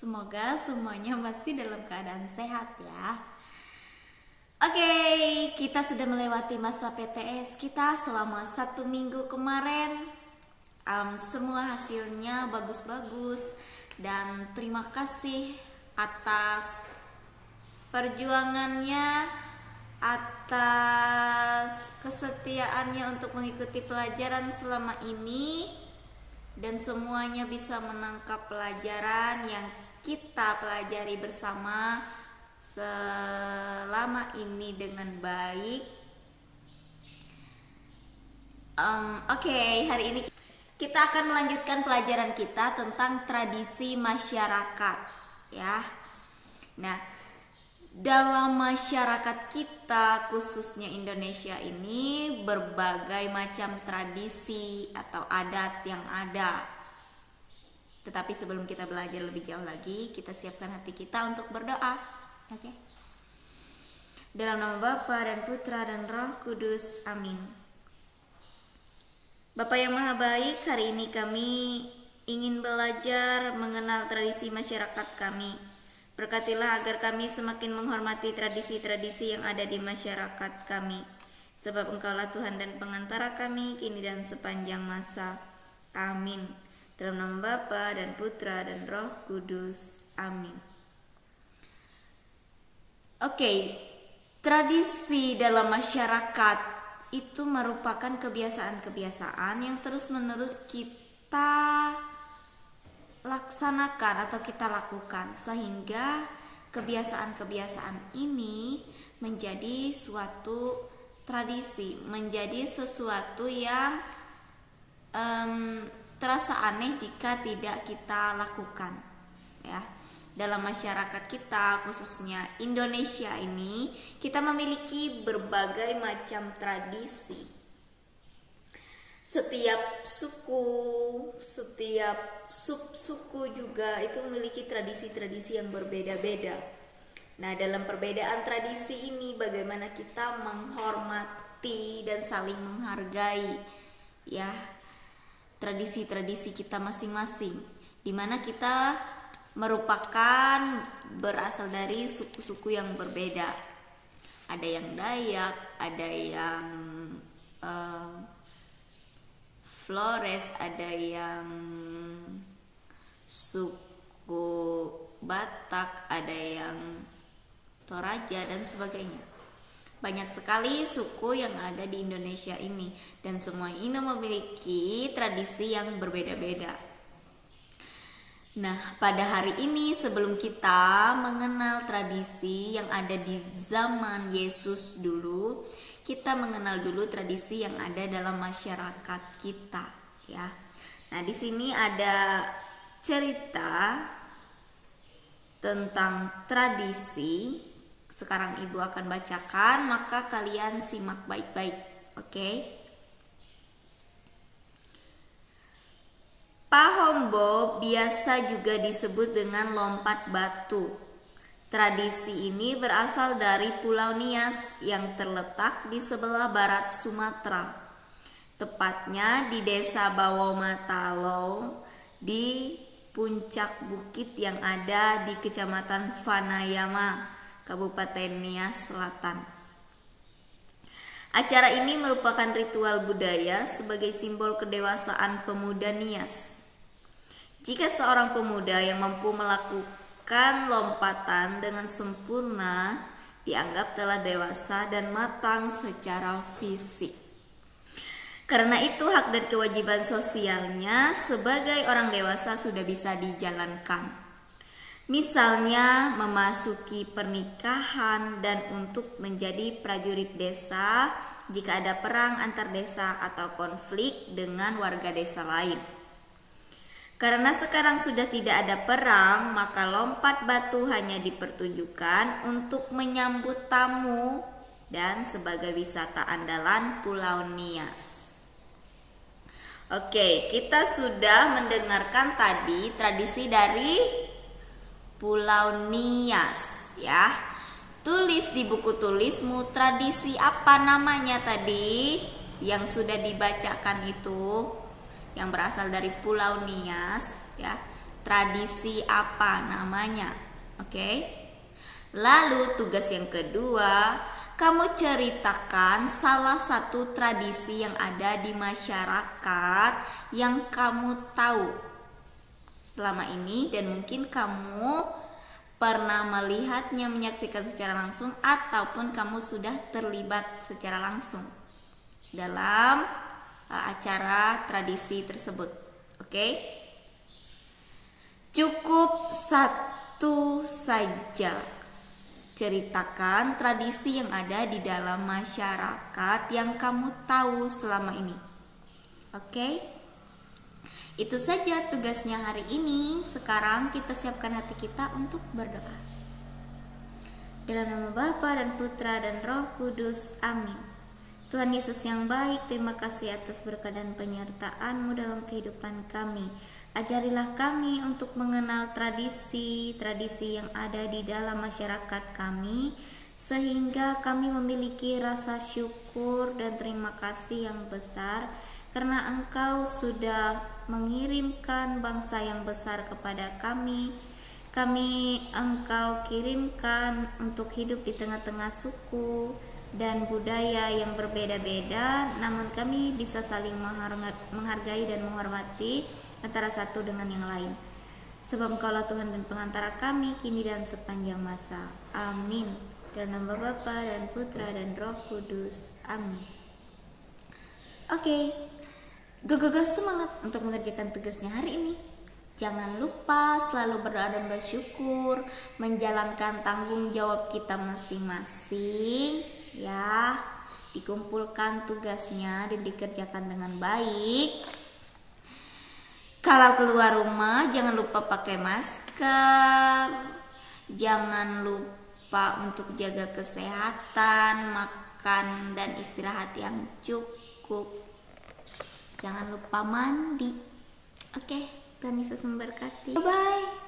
Semoga semuanya masih dalam keadaan sehat ya. Oke, kita sudah melewati masa PTS kita selama 1 minggu kemarin. Semua hasilnya bagus-bagus dan terima kasih atas perjuangannya, atas kesetiaannya untuk mengikuti pelajaran selama ini, dan semuanya bisa menangkap pelajaran yang kita pelajari bersama selama ini dengan baik. Oke, hari ini kita akan melanjutkan pelajaran kita tentang tradisi masyarakat ya. Nah, dalam masyarakat kita khususnya Indonesia ini berbagai macam tradisi atau adat yang ada. Tetapi sebelum kita belajar lebih jauh lagi, kita siapkan hati kita untuk berdoa. Oke. Dalam nama Bapa dan Putra dan Roh Kudus. Amin. Bapa yang Maha Baik, hari ini kami ingin belajar mengenal tradisi masyarakat kami. Berkatilah agar kami semakin menghormati tradisi-tradisi yang ada di masyarakat kami. Sebab Engkaulah Tuhan dan pengantara kami kini dan sepanjang masa. Amin. Dalam nama Bapa dan Putra dan Roh Kudus. Amin. Oke, tradisi dalam masyarakat itu merupakan kebiasaan-kebiasaan yang terus-menerus kita laksanakan atau kita lakukan, sehingga kebiasaan-kebiasaan ini menjadi suatu tradisi, menjadi sesuatu yang terasa aneh jika tidak kita lakukan ya. Dalam masyarakat kita khususnya Indonesia ini, kita memiliki berbagai macam tradisi. Setiap suku, setiap subsuku juga itu memiliki tradisi-tradisi yang berbeda-beda. Nah, dalam perbedaan tradisi ini bagaimana kita menghormati dan saling menghargai ya tradisi-tradisi kita masing-masing, di mana kita merupakan berasal dari suku-suku yang berbeda. Ada yang Dayak, ada yang Flores, ada yang suku Batak, ada yang Toraja dan sebagainya. Banyak sekali suku yang ada di Indonesia ini, dan semua ini memiliki tradisi yang berbeda-beda. Nah, pada hari ini sebelum kita mengenal tradisi yang ada di zaman Yesus dulu, kita mengenal dulu tradisi yang ada dalam masyarakat kita ya. Nah, di sini ada cerita tentang tradisi. Sekarang Ibu akan bacakan, maka kalian simak baik-baik. Oke? Pahombo biasa juga disebut dengan lompat batu. Tradisi ini berasal dari Pulau Nias yang terletak di sebelah barat Sumatera. Tepatnya di Desa Bawomatalo, di puncak bukit yang ada di Kecamatan Vanayama, Kabupaten Nias Selatan. Acara ini merupakan ritual budaya sebagai simbol kedewasaan pemuda Nias. Jika seorang pemuda yang mampu melakukan lompatan dengan sempurna dianggap telah dewasa dan matang secara fisik. Karena itu hak dan kewajiban sosialnya sebagai orang dewasa sudah bisa dijalankan. Misalnya memasuki pernikahan dan untuk menjadi prajurit desa jika ada perang antar desa atau konflik dengan warga desa lain. Karena sekarang sudah tidak ada perang, maka lompat batu hanya dipertunjukkan untuk menyambut tamu dan sebagai wisata andalan Pulau Nias. Oke, kita sudah mendengarkan tadi tradisi dari Pulau Nias ya. Tulis di buku tulismu tradisi apa namanya tadi yang sudah dibacakan itu, yang berasal dari Pulau Nias ya. tradisi apa namanya. Oke. Lalu tugas yang kedua, kamu ceritakan salah satu tradisi yang ada di masyarakat yang kamu tahu selama ini dan mungkin kamu pernah melihatnya, menyaksikan secara langsung ataupun kamu sudah terlibat secara langsung dalam acara tradisi tersebut. Oke? Cukup satu saja. Ceritakan tradisi yang ada di dalam masyarakat yang kamu tahu selama ini. Oke? Itu saja tugasnya hari ini. Sekarang kita siapkan hati kita untuk berdoa. Dalam nama Bapa dan Putra dan Roh Kudus. Amin. Tuhan Yesus yang baik, terima kasih atas berkat dan penyertaan-Mu dalam kehidupan kami. Ajarilah kami untuk mengenal tradisi-tradisi yang ada di dalam masyarakat kami, sehingga kami memiliki rasa syukur dan terima kasih yang besar, karena Engkau sudah mengirimkan bangsa yang besar kepada kami. Engkau kirimkan untuk hidup di tengah-tengah suku dan budaya yang berbeda-beda, namun kami bisa saling menghargai dan menghormati antara satu dengan yang lain. Sebab Engkaulah Tuhan dan pengantara kami kini dan sepanjang masa. Amin. Dalam nama Bapa dan Putra dan Roh Kudus. Amin. Oke. Go semangat untuk mengerjakan tugasnya hari ini. Jangan lupa selalu berdoa dan bersyukur, menjalankan tanggung jawab kita masing-masing ya. Dikumpulkan tugasnya dan dikerjakan dengan baik. Kalau keluar rumah jangan lupa pakai masker. Jangan lupa untuk jaga kesehatan, makan dan istirahat yang cukup. Jangan lupa mandi. Oke, Tuhan Yesus memberkati. Bye.